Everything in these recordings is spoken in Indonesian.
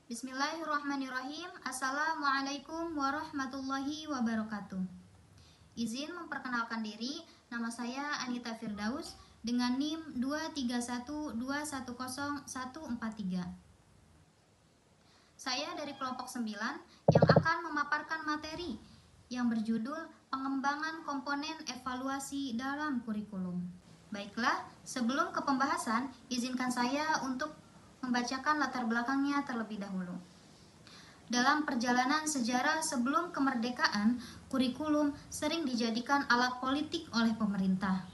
Bismillahirrahmanirrahim. Assalamualaikum warahmatullahi wabarakatuh. Izin memperkenalkan diri, nama saya Anita Firdaus dengan NIM 231210143. Saya dari kelompok 9 yang akan memaparkan materi yang berjudul pengembangan komponen evaluasi dalam kurikulum. Baiklah, sebelum ke pembahasan, izinkan saya untuk membacakan latar belakangnya terlebih dahulu. Dalam perjalanan sejarah sebelum kemerdekaan, kurikulum sering dijadikan alat politik oleh pemerintah.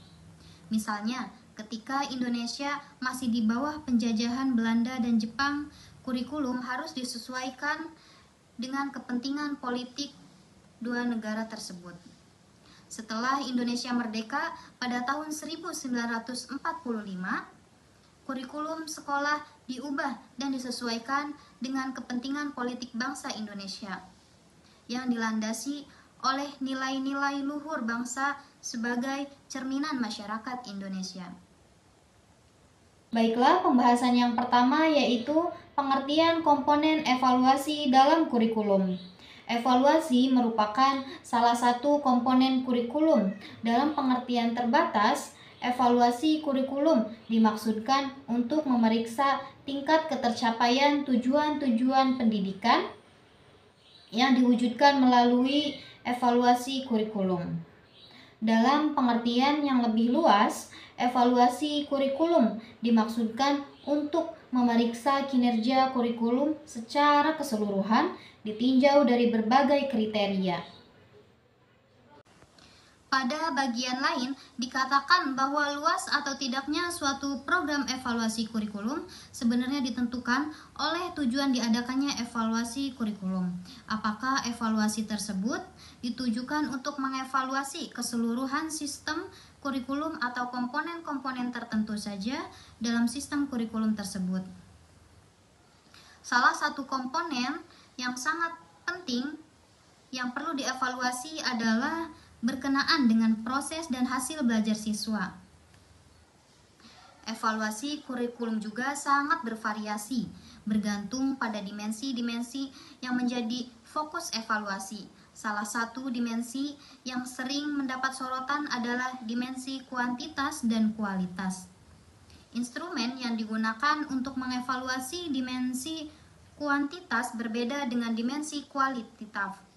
Misalnya, ketika Indonesia masih di bawah penjajahan Belanda dan Jepang, kurikulum harus disesuaikan dengan kepentingan politik dua negara tersebut. Setelah Indonesia merdeka pada tahun 1945, kurikulum sekolah diubah dan disesuaikan dengan kepentingan politik bangsa Indonesia yang dilandasi oleh nilai-nilai luhur bangsa sebagai cerminan masyarakat Indonesia. Baiklah, pembahasan yang pertama yaitu pengertian komponen evaluasi dalam kurikulum. Evaluasi merupakan salah satu komponen kurikulum. Dalam pengertian terbatas, evaluasi kurikulum dimaksudkan untuk memeriksa tingkat ketercapaian tujuan-tujuan pendidikan yang diwujudkan melalui evaluasi kurikulum. Dalam pengertian yang lebih luas, evaluasi kurikulum dimaksudkan untuk memeriksa kinerja kurikulum secara keseluruhan ditinjau dari berbagai kriteria. Pada bagian lain, dikatakan bahwa luas atau tidaknya suatu program evaluasi kurikulum sebenarnya ditentukan oleh tujuan diadakannya evaluasi kurikulum. Apakah evaluasi tersebut ditujukan untuk mengevaluasi keseluruhan sistem kurikulum atau komponen-komponen tertentu saja dalam sistem kurikulum tersebut. Salah satu komponen yang sangat penting yang perlu dievaluasi adalah berkenaan dengan proses dan hasil belajar siswa. Evaluasi kurikulum juga sangat bervariasi, bergantung pada dimensi-dimensi yang menjadi fokus evaluasi. Salah satu dimensi yang sering mendapat sorotan adalah dimensi kuantitas dan kualitas. Instrumen yang digunakan untuk mengevaluasi dimensi kuantitas berbeda dengan dimensi kualitatif.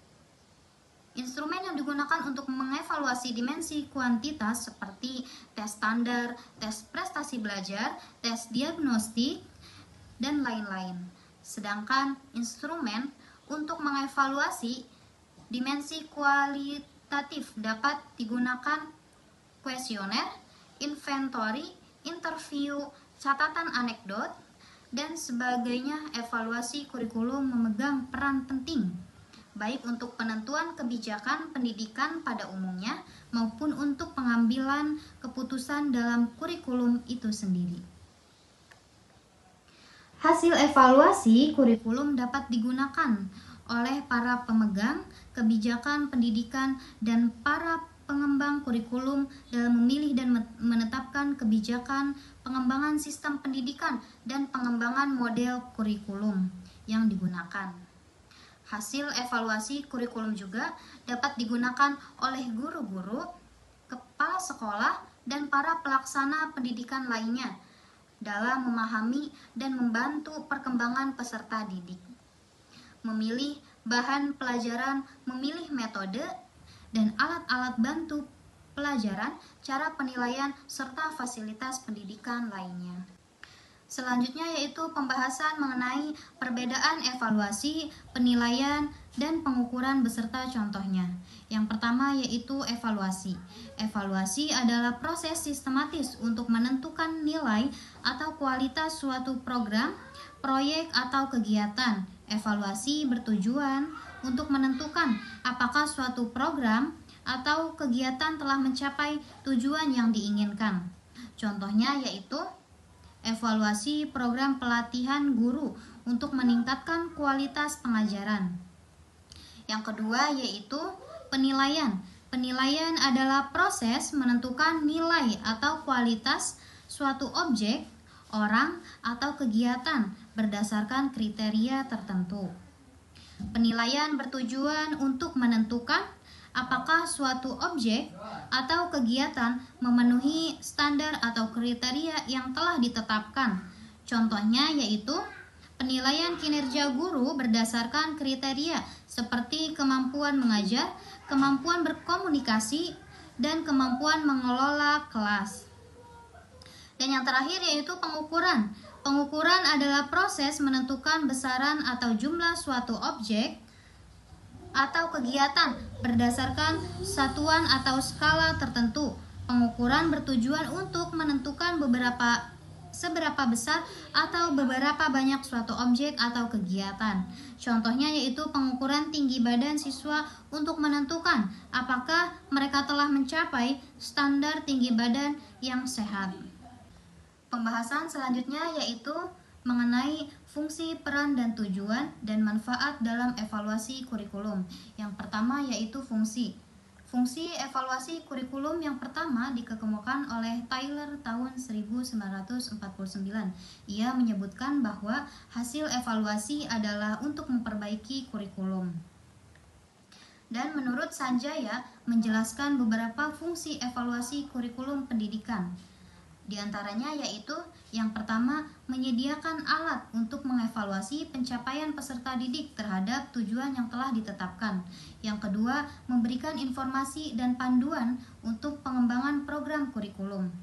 Instrumen yang digunakan untuk mengevaluasi dimensi kuantitas seperti tes standar, tes prestasi belajar, tes diagnostik, dan lain-lain. Sedangkan instrumen untuk mengevaluasi dimensi kualitatif dapat digunakan kuesioner, inventory, interview, catatan anekdot, dan sebagainya. Evaluasi kurikulum memegang peran penting baik untuk penentuan kebijakan pendidikan pada umumnya maupun untuk pengambilan keputusan dalam kurikulum itu sendiri. Hasil evaluasi kurikulum dapat digunakan oleh para pemegang kebijakan pendidikan dan para pengembang kurikulum dalam memilih dan menetapkan kebijakan pengembangan sistem pendidikan dan pengembangan model kurikulum yang digunakan. Hasil evaluasi kurikulum juga dapat digunakan oleh guru-guru, kepala sekolah, dan para pelaksana pendidikan lainnya dalam memahami dan membantu perkembangan peserta didik. Memilih bahan pelajaran, memilih metode, dan alat-alat bantu pelajaran, cara penilaian, serta fasilitas pendidikan lainnya. Selanjutnya yaitu pembahasan mengenai perbedaan evaluasi, penilaian, dan pengukuran beserta contohnya. Yang pertama yaitu evaluasi. Evaluasi adalah proses sistematis untuk menentukan nilai atau kualitas suatu program, proyek, atau kegiatan. Evaluasi bertujuan untuk menentukan apakah suatu program atau kegiatan telah mencapai tujuan yang diinginkan. Contohnya yaitu evaluasi program pelatihan guru untuk meningkatkan kualitas pengajaran. Yang kedua yaitu penilaian. Penilaian adalah proses menentukan nilai atau kualitas suatu objek, orang, atau kegiatan berdasarkan kriteria tertentu. Penilaian bertujuan untuk menentukan apakah suatu objek atau kegiatan memenuhi standar atau kriteria yang telah ditetapkan. Contohnya yaitu penilaian kinerja guru berdasarkan kriteria seperti kemampuan mengajar, kemampuan berkomunikasi, dan kemampuan mengelola kelas. Dan yang terakhir yaitu pengukuran. Pengukuran adalah proses menentukan besaran atau jumlah suatu objek atau kegiatan berdasarkan satuan atau skala tertentu. Pengukuran bertujuan untuk menentukan seberapa besar atau beberapa banyak suatu objek atau kegiatan. Contohnya yaitu pengukuran tinggi badan siswa untuk menentukan apakah mereka telah mencapai standar tinggi badan yang sehat. Pembahasan selanjutnya yaitu mengenai fungsi, peran, dan tujuan dan manfaat dalam evaluasi kurikulum. Yang pertama yaitu fungsi. Fungsi evaluasi kurikulum yang pertama dikemukakan oleh Taylor tahun 1949. Ia menyebutkan bahwa hasil evaluasi adalah untuk memperbaiki kurikulum. Dan menurut Sanjaya menjelaskan beberapa fungsi evaluasi kurikulum pendidikan. Di antaranya yaitu yang pertama, menyediakan alat untuk mengevaluasi pencapaian peserta didik terhadap tujuan yang telah ditetapkan. Yang kedua, memberikan informasi dan panduan untuk pengembangan program kurikulum.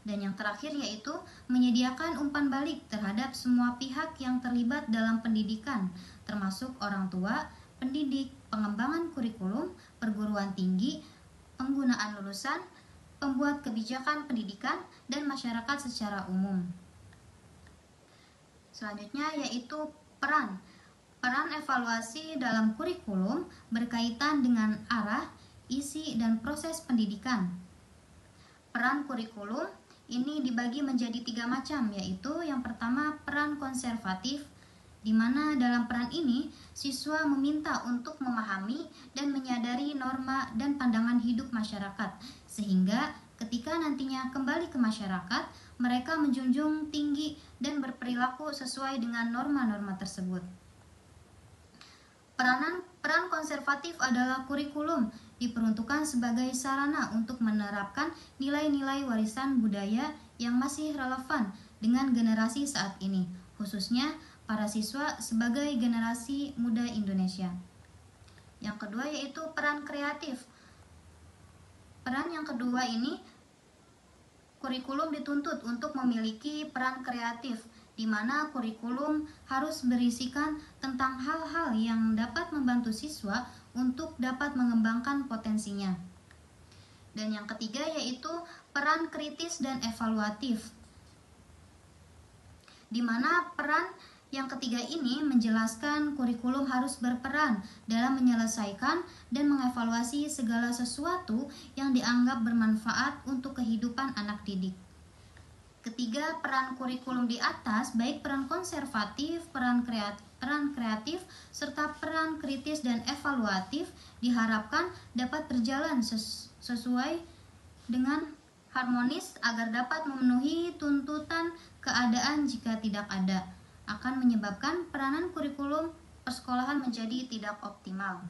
Dan yang terakhir yaitu menyediakan umpan balik terhadap semua pihak yang terlibat dalam pendidikan, termasuk orang tua, pendidik, pengembangan kurikulum, perguruan tinggi, penggunaan lulusan, pembuat kebijakan pendidikan, dan masyarakat secara umum. Selanjutnya yaitu peran. Peran evaluasi dalam kurikulum berkaitan dengan arah, isi, dan proses pendidikan. Peran kurikulum ini dibagi menjadi 3 macam, yaitu yang pertama peran konservatif, di mana dalam peran ini siswa meminta untuk memahami dan menyadari norma dan pandangan hidup masyarakat, sehingga ketika nantinya kembali ke masyarakat, mereka menjunjung tinggi dan berperilaku sesuai dengan norma-norma tersebut. Peran konservatif adalah kurikulum diperuntukkan sebagai sarana untuk menerapkan nilai-nilai warisan budaya yang masih relevan dengan generasi saat ini, khususnya para siswa sebagai generasi muda Indonesia. Yang kedua yaitu peran kreatif. Peran yang kedua ini, kurikulum dituntut untuk memiliki peran kreatif, di mana kurikulum harus berisikan tentang hal-hal yang dapat membantu siswa untuk dapat mengembangkan potensinya. Dan yang ketiga yaitu peran kritis dan evaluatif, di mana peran yang ketiga ini menjelaskan kurikulum harus berperan dalam menyelesaikan dan mengevaluasi segala sesuatu yang dianggap bermanfaat untuk kehidupan anak didik. Ketiga peran kurikulum di atas, baik peran konservatif, peran kreatif, serta peran kritis dan evaluatif diharapkan dapat berjalan sesuai dengan harmonis agar dapat memenuhi tuntutan keadaan. Jika tidak ada, akan menyebabkan peranan kurikulum persekolahan menjadi tidak optimal.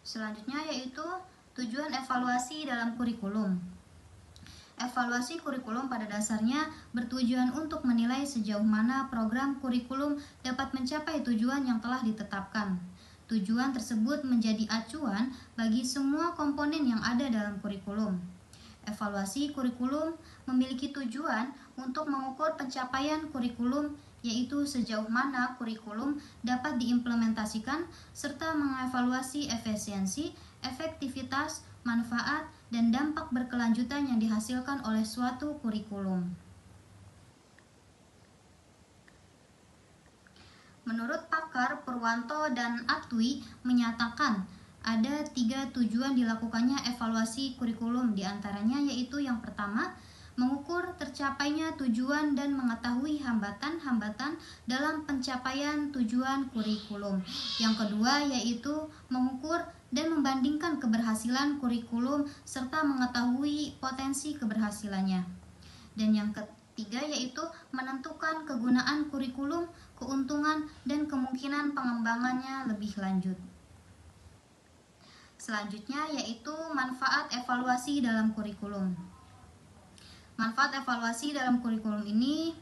Selanjutnya yaitu tujuan evaluasi dalam kurikulum. Evaluasi kurikulum pada dasarnya bertujuan untuk menilai sejauh mana program kurikulum dapat mencapai tujuan yang telah ditetapkan. Tujuan tersebut menjadi acuan bagi semua komponen yang ada dalam kurikulum. Evaluasi kurikulum memiliki tujuan untuk mengukur pencapaian kurikulum, yaitu sejauh mana kurikulum dapat diimplementasikan serta mengevaluasi efisiensi, efektivitas, manfaat, dan dampak berkelanjutan yang dihasilkan oleh suatu kurikulum. Menurut pakar Purwanto dan Atwi menyatakan ada 3 tujuan dilakukannya evaluasi kurikulum, diantaranya yaitu yang pertama, mengukur tercapainya tujuan dan mengetahui hambatan-hambatan dalam pencapaian tujuan kurikulum. Yang kedua yaitu mengukur dan membandingkan keberhasilan kurikulum serta mengetahui potensi keberhasilannya. Dan yang ketiga yaitu menentukan kegunaan kurikulum, keuntungan, dan kemungkinan pengembangannya lebih lanjut. Selanjutnya yaitu manfaat evaluasi dalam kurikulum. Manfaat evaluasi dalam kurikulum ini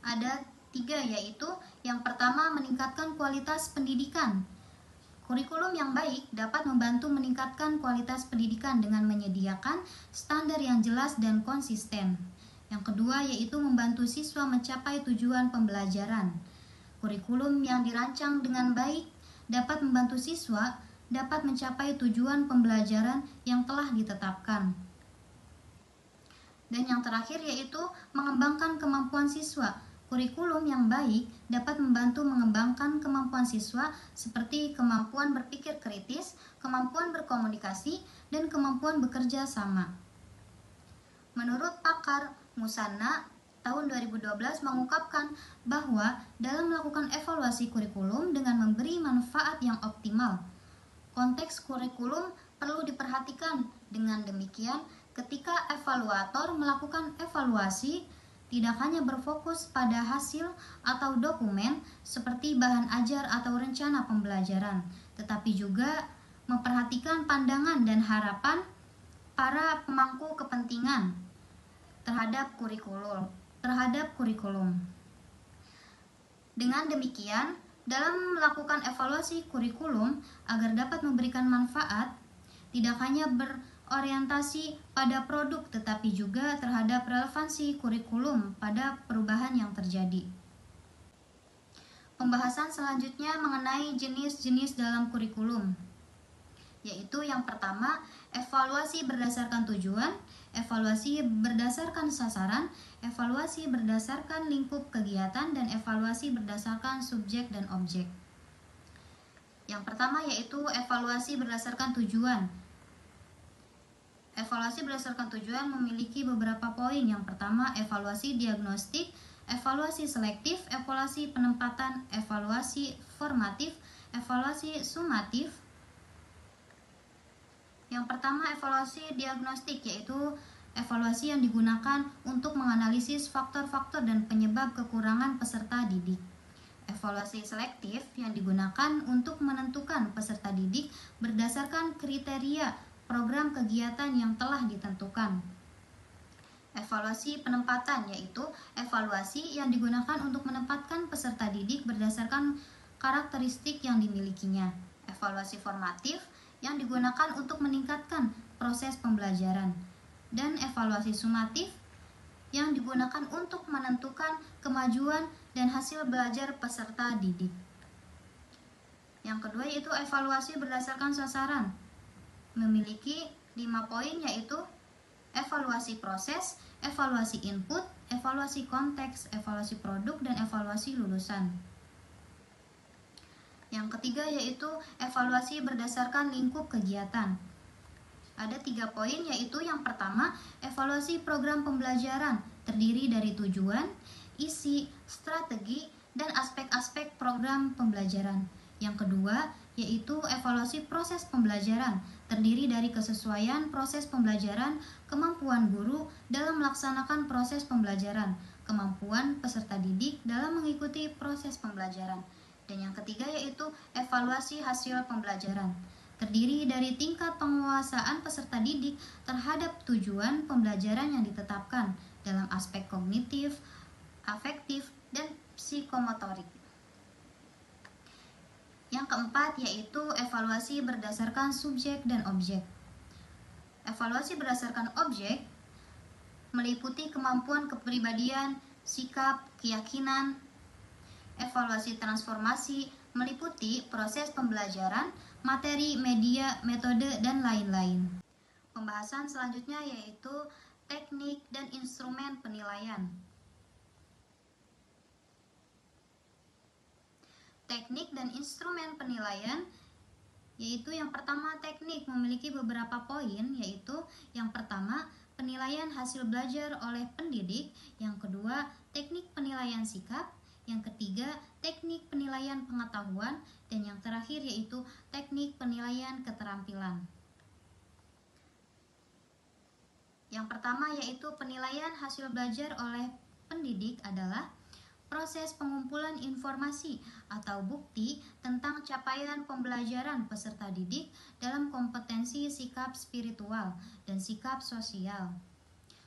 ada 3, yaitu yang pertama meningkatkan kualitas pendidikan. Kurikulum yang baik dapat membantu meningkatkan kualitas pendidikan dengan menyediakan standar yang jelas dan konsisten. Yang kedua yaitu membantu siswa mencapai tujuan pembelajaran. Kurikulum yang dirancang dengan baik dapat membantu siswa dapat mencapai tujuan pembelajaran yang telah ditetapkan. Dan yang terakhir yaitu mengembangkan kemampuan siswa. Kurikulum yang baik dapat membantu mengembangkan kemampuan siswa seperti kemampuan berpikir kritis, kemampuan berkomunikasi, dan kemampuan bekerja sama. Menurut pakar Musanna, tahun 2012 mengungkapkan bahwa dalam melakukan evaluasi kurikulum dengan memberi manfaat yang optimal, konteks kurikulum perlu diperhatikan. Dengan demikian, ketika evaluator melakukan evaluasi, tidak hanya berfokus pada hasil atau dokumen seperti bahan ajar atau rencana pembelajaran, tetapi juga memperhatikan pandangan dan harapan para pemangku kepentingan terhadap kurikulum. Dengan demikian, dalam melakukan evaluasi kurikulum agar dapat memberikan manfaat, tidak hanya berorientasi pada produk tetapi juga terhadap relevansi kurikulum pada perubahan yang terjadi. Pembahasan selanjutnya mengenai jenis-jenis dalam kurikulum, yaitu yang pertama, evaluasi berdasarkan tujuan, evaluasi berdasarkan sasaran, evaluasi berdasarkan lingkup kegiatan, dan evaluasi berdasarkan subjek dan objek. Yang pertama yaitu evaluasi berdasarkan tujuan. Evaluasi berdasarkan tujuan memiliki beberapa poin. Yang pertama, evaluasi diagnostik, evaluasi selektif, evaluasi penempatan, evaluasi formatif, evaluasi sumatif. Yang pertama, evaluasi diagnostik, yaitu evaluasi yang digunakan untuk menganalisis faktor-faktor dan penyebab kekurangan peserta didik. Evaluasi selektif yang digunakan untuk menentukan peserta didik berdasarkan kriteria program kegiatan yang telah ditentukan. Evaluasi penempatan, yaitu evaluasi yang digunakan untuk menempatkan peserta didik berdasarkan karakteristik yang dimilikinya. Evaluasi formatif yang digunakan untuk meningkatkan proses pembelajaran. Dan evaluasi sumatif yang digunakan untuk menentukan kemajuan dan hasil belajar peserta didik. Yang kedua yaitu evaluasi berdasarkan sasaran. Memiliki 5 poin, yaitu evaluasi proses, evaluasi input, evaluasi konteks, evaluasi produk, dan evaluasi lulusan. Yang ketiga yaitu evaluasi berdasarkan lingkup kegiatan. Ada 3 poin, yaitu yang pertama, evaluasi program pembelajaran terdiri dari tujuan, isi, strategi, dan aspek-aspek program pembelajaran. Yang kedua, yaitu evaluasi proses pembelajaran terdiri dari kesesuaian proses pembelajaran, kemampuan guru dalam melaksanakan proses pembelajaran, kemampuan peserta didik dalam mengikuti proses pembelajaran. Dan yang ketiga yaitu evaluasi hasil pembelajaran terdiri dari tingkat penguasaan peserta didik terhadap tujuan pembelajaran yang ditetapkan dalam aspek kognitif, afektif, dan psikomotorik. Yang keempat yaitu evaluasi berdasarkan subjek dan objek. Evaluasi berdasarkan objek meliputi kemampuan kepribadian, sikap, keyakinan. Evaluasi transformasi meliputi proses pembelajaran, materi, media, metode, dan lain-lain. Pembahasan selanjutnya yaitu teknik dan instrumen penilaian. Teknik dan instrumen penilaian yaitu yang pertama, teknik memiliki beberapa poin, yaitu yang pertama, penilaian hasil belajar oleh pendidik, yang kedua, teknik penilaian sikap, yang ketiga, teknik penilaian pengetahuan, dan yang terakhir yaitu teknik penilaian keterampilan. Yang pertama yaitu penilaian hasil belajar oleh pendidik adalah proses pengumpulan informasi atau bukti tentang capaian pembelajaran peserta didik dalam kompetensi sikap spiritual dan sikap sosial.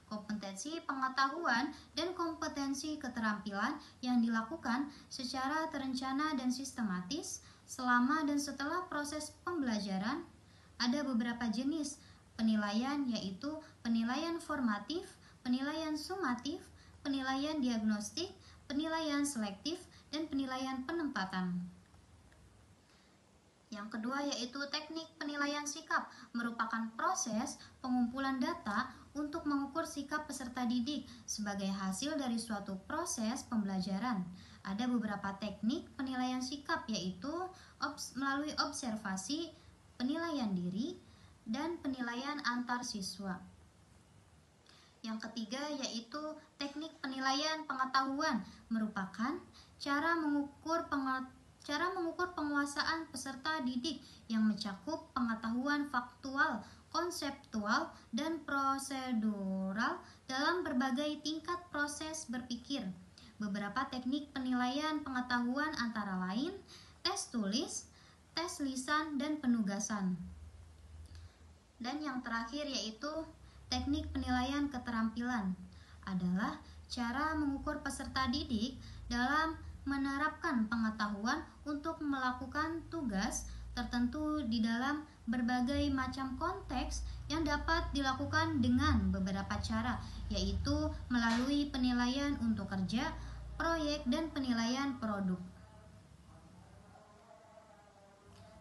Kompetensi pengetahuan dan kompetensi keterampilan yang dilakukan secara terencana dan sistematis selama dan setelah proses pembelajaran. Ada beberapa jenis penilaian, yaitu penilaian formatif, penilaian sumatif, penilaian diagnostik, penilaian selektif, dan penilaian penempatan. Yang kedua yaitu teknik penilaian sikap, merupakan proses pengumpulan data untuk mengukur sikap peserta didik sebagai hasil dari suatu proses pembelajaran. Ada beberapa teknik penilaian sikap, yaitu melalui observasi, penilaian diri, dan penilaian antar siswa. Yang ketiga yaitu teknik penilaian pengetahuan, merupakan cara mengukur penguasaan peserta didik yang mencakup pengetahuan faktual, konseptual, dan prosedural dalam berbagai tingkat proses berpikir. Beberapa teknik penilaian pengetahuan antara lain tes tulis, tes lisan, dan penugasan. Dan yang terakhir yaitu teknik penilaian keterampilan, adalah cara mengukur peserta didik dalam menerapkan pengetahuan untuk melakukan tugas tertentu di dalam berbagai macam konteks yang dapat dilakukan dengan beberapa cara, yaitu melalui penilaian untuk kerja, proyek, dan penilaian produk.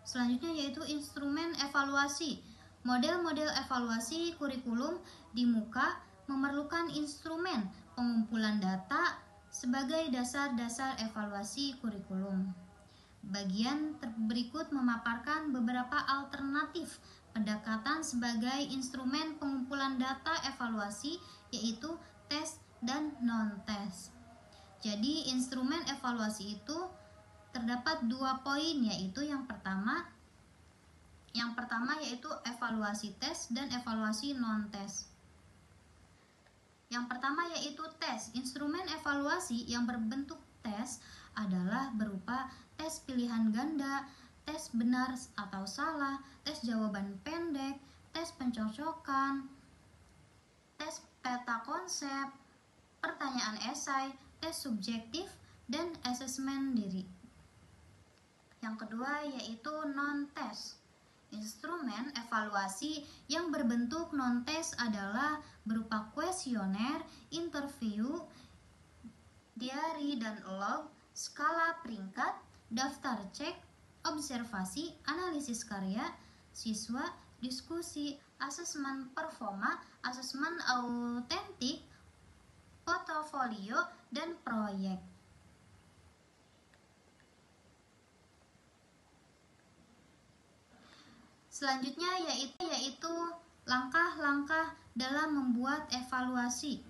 Selanjutnya yaitu instrumen evaluasi. Model-model evaluasi kurikulum di muka memerlukan instrumen pengumpulan data sebagai dasar-dasar evaluasi kurikulum. Bagian berikut memaparkan beberapa alternatif pendekatan sebagai instrumen pengumpulan data evaluasi, yaitu tes dan non-tes. Jadi instrumen evaluasi itu terdapat 2 poin, yaitu yang pertama yaitu evaluasi tes dan evaluasi non-tes. Yang pertama yaitu tes. Instrumen evaluasi yang berbentuk tes adalah berupa tes pilihan ganda, tes benar atau salah, tes jawaban pendek, tes pencocokan, tes peta konsep, pertanyaan esai, tes subjektif, dan asesmen diri. Yang kedua yaitu non-tes. Instrumen evaluasi yang berbentuk non-tes adalah berupa kuesioner, interview, diary dan log, skala peringkat, daftar cek, observasi, analisis karya siswa, diskusi, asesmen performa, asesmen autentik, portofolio, dan proyek. Selanjutnya yaitu langkah-langkah dalam membuat evaluasi.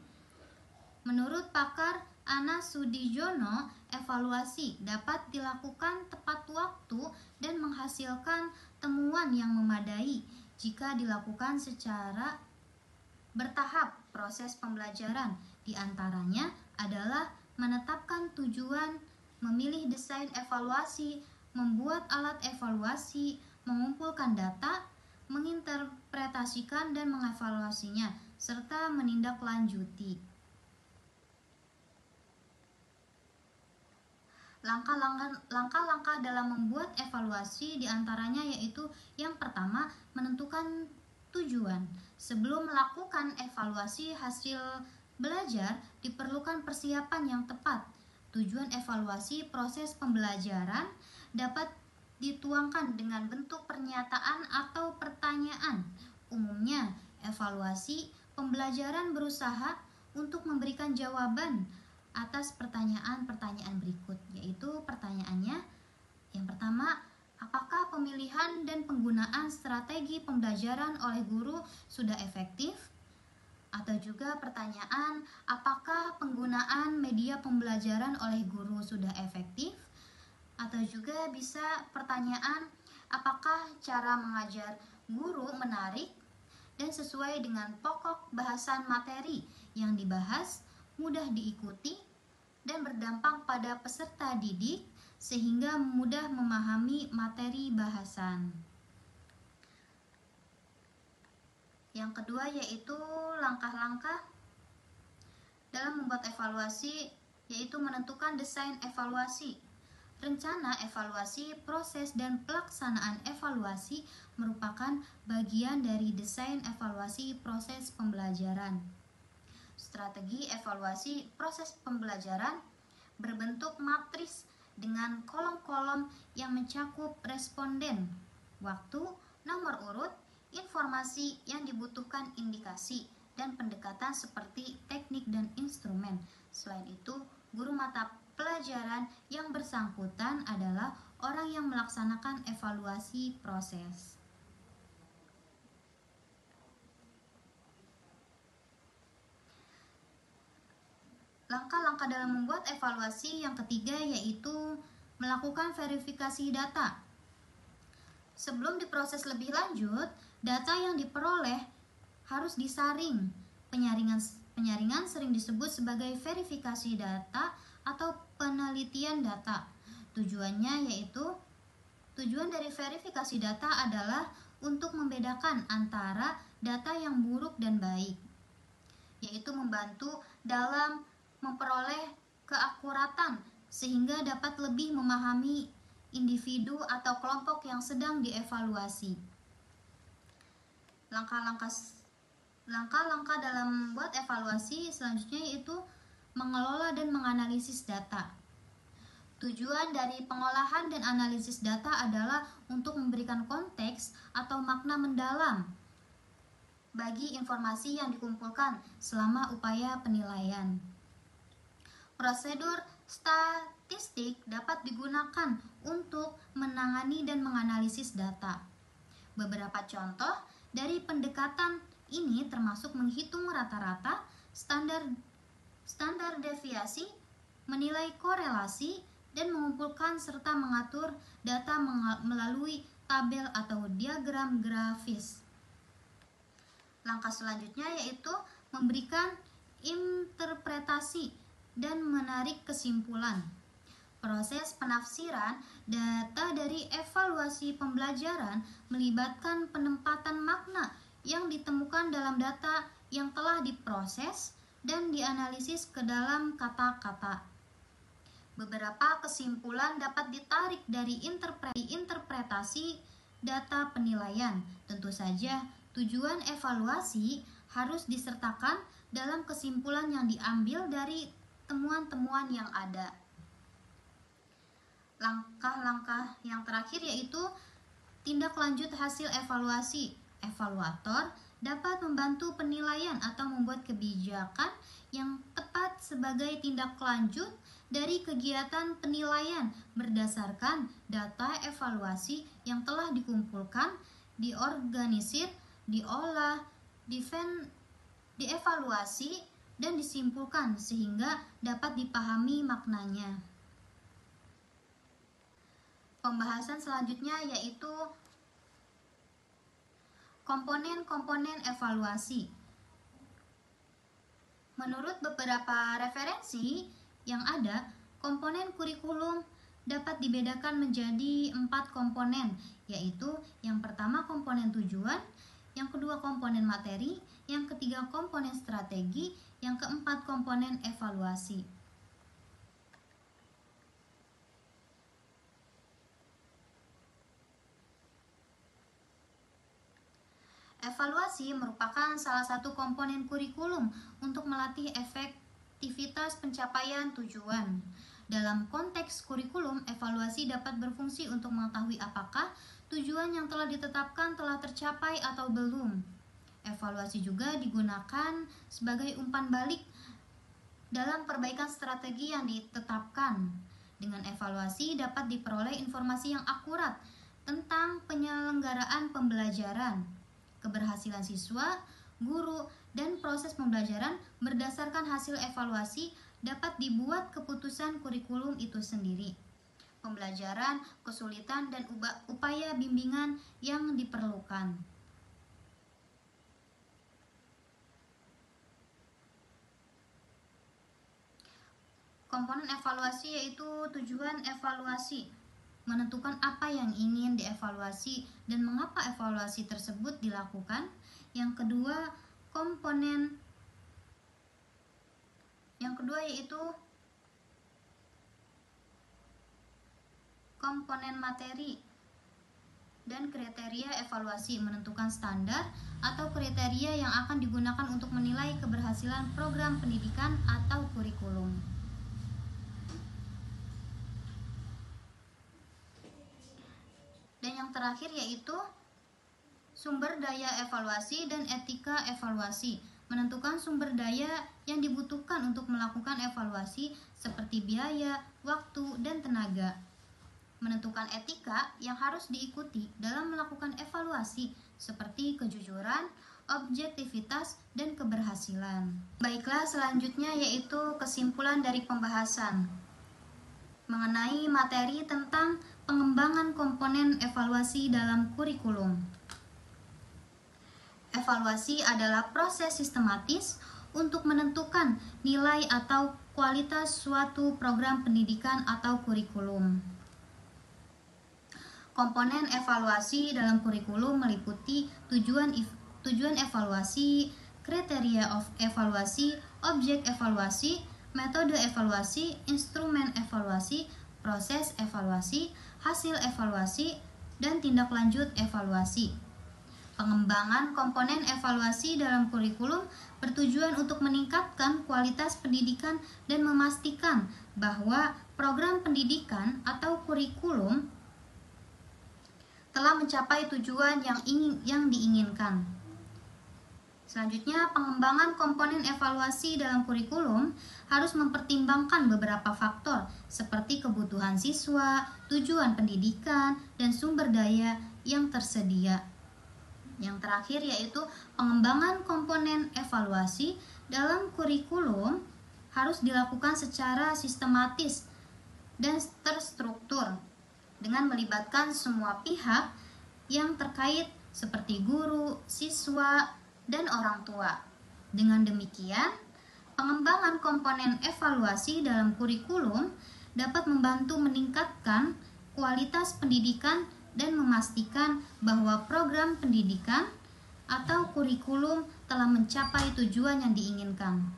Menurut pakar Ana Sudijono, evaluasi dapat dilakukan tepat waktu dan menghasilkan temuan yang memadai jika dilakukan secara bertahap. Proses pembelajaran di antaranya adalah menetapkan tujuan, memilih desain evaluasi, membuat alat evaluasi, mengumpulkan data, menginterpretasikan dan mengevaluasinya, serta menindaklanjuti. Langkah-langkah dalam membuat evaluasi diantaranya yaitu yang pertama, menentukan tujuan. Sebelum melakukan evaluasi hasil belajar, diperlukan persiapan yang tepat. Tujuan evaluasi proses pembelajaran dapat dituangkan dengan bentuk pernyataan atau pertanyaan. Umumnya, evaluasi pembelajaran berusaha untuk memberikan jawaban atas pertanyaan-pertanyaan berikut, yaitu pertanyaannya yang pertama, apakah pemilihan dan penggunaan strategi pembelajaran oleh guru sudah efektif? Atau juga pertanyaan, apakah penggunaan media pembelajaran oleh guru sudah efektif? Atau juga bisa pertanyaan, apakah cara mengajar guru menarik dan sesuai dengan pokok bahasan materi yang dibahas? mudah diikuti, dan berdampak pada peserta didik sehingga mudah memahami materi bahasan. Yang kedua yaitu langkah-langkah dalam membuat evaluasi, yaitu menentukan desain evaluasi. Rencana evaluasi, proses, dan pelaksanaan evaluasi merupakan bagian dari desain evaluasi proses pembelajaran. Strategi evaluasi proses pembelajaran berbentuk matris dengan kolom-kolom yang mencakup responden, waktu, nomor urut, informasi yang dibutuhkan, indikasi, dan pendekatan seperti teknik dan instrumen. Selain itu, guru mata pelajaran yang bersangkutan adalah orang yang melaksanakan evaluasi proses. Langkah-langkah dalam membuat evaluasi yang ketiga yaitu melakukan verifikasi data. Sebelum diproses lebih lanjut, data yang diperoleh harus disaring. Penyaringan sering disebut sebagai verifikasi data atau penelitian data. Tujuan dari verifikasi data adalah untuk membedakan antara data yang buruk dan baik, yaitu membantu dalam memperoleh keakuratan sehingga dapat lebih memahami individu atau kelompok yang sedang dievaluasi. Langkah-langkah dalam membuat evaluasi selanjutnya yaitu mengelola dan menganalisis data. Tujuan dari pengolahan dan analisis data adalah untuk memberikan konteks atau makna mendalam bagi informasi yang dikumpulkan selama upaya penilaian. Prosedur statistik dapat digunakan untuk menangani dan menganalisis data. Beberapa contoh dari pendekatan ini termasuk menghitung rata-rata, standar deviasi, menilai korelasi, dan mengumpulkan serta mengatur data melalui tabel atau diagram grafis. Langkah selanjutnya yaitu memberikan interpretasi dan menarik kesimpulan. Proses penafsiran data dari evaluasi pembelajaran melibatkan penempatan makna yang ditemukan dalam data yang telah diproses dan dianalisis ke dalam kata-kata. Beberapa kesimpulan dapat ditarik dari interpretasi data penilaian. Tentu saja, tujuan evaluasi harus disertakan dalam kesimpulan yang diambil dari temuan-temuan yang ada. Langkah-langkah yang terakhir yaitu tindak lanjut hasil evaluasi. Evaluator dapat membantu penilaian atau membuat kebijakan yang tepat sebagai tindak lanjut dari kegiatan penilaian berdasarkan data evaluasi yang telah dikumpulkan, diorganisir, diolah, dievaluasi, dan disimpulkan sehingga dapat dipahami maknanya. Pembahasan selanjutnya yaitu komponen-komponen evaluasi. Menurut beberapa referensi yang ada, komponen kurikulum dapat dibedakan menjadi 4 komponen, yaitu yang pertama komponen tujuan, yang kedua komponen materi, yang ketiga komponen strategi, yang keempat komponen evaluasi. Evaluasi merupakan salah satu komponen kurikulum untuk melatih efektivitas pencapaian tujuan. Dalam konteks kurikulum, evaluasi dapat berfungsi untuk mengetahui apakah tujuan yang telah ditetapkan telah tercapai atau belum. Evaluasi juga digunakan sebagai umpan balik dalam perbaikan strategi yang ditetapkan. Dengan evaluasi dapat diperoleh informasi yang akurat tentang penyelenggaraan pembelajaran, keberhasilan siswa, guru, dan proses pembelajaran. Berdasarkan hasil evaluasi dapat dibuat keputusan kurikulum itu sendiri, pembelajaran, kesulitan, dan upaya bimbingan yang diperlukan. Komponen evaluasi yaitu tujuan evaluasi, menentukan apa yang ingin dievaluasi dan mengapa evaluasi tersebut dilakukan. Yang kedua yaitu komponen materi dan kriteria evaluasi, menentukan standar atau kriteria yang akan digunakan untuk menilai keberhasilan program pendidikan atau kurikulum. Dan yang terakhir yaitu sumber daya evaluasi dan etika evaluasi, menentukan sumber daya yang dibutuhkan untuk melakukan evaluasi seperti biaya, waktu, dan tenaga. Menentukan etika yang harus diikuti dalam melakukan evaluasi seperti kejujuran, objektivitas, dan keberhasilan. Baiklah, selanjutnya yaitu kesimpulan dari pembahasan mengenai materi tentang pengembangan komponen evaluasi dalam kurikulum. Evaluasi adalah proses sistematis untuk menentukan nilai atau kualitas suatu program pendidikan atau kurikulum. Komponen evaluasi dalam kurikulum meliputi tujuan evaluasi, kriteria evaluasi, objek evaluasi, metode evaluasi, instrumen evaluasi, proses evaluasi, hasil evaluasi, dan tindak lanjut evaluasi. Pengembangan komponen evaluasi dalam kurikulum bertujuan untuk meningkatkan kualitas pendidikan dan memastikan bahwa program pendidikan atau kurikulum telah mencapai tujuan yang diinginkan. Selanjutnya, pengembangan komponen evaluasi dalam kurikulum harus mempertimbangkan beberapa faktor seperti kebutuhan siswa, tujuan pendidikan, dan sumber daya yang tersedia. Yang terakhir yaitu pengembangan komponen evaluasi dalam kurikulum harus dilakukan secara sistematis dan terstruktur dengan melibatkan semua pihak yang terkait seperti guru, siswa, dan orang tua. Dengan demikian, pengembangan komponen evaluasi dalam kurikulum dapat membantu meningkatkan kualitas pendidikan dan memastikan bahwa program pendidikan atau kurikulum telah mencapai tujuan yang diinginkan.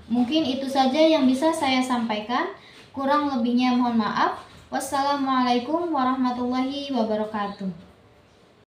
Mungkin itu saja yang bisa saya sampaikan. Kurang lebihnya mohon maaf. Wassalamualaikum warahmatullahi wabarakatuh.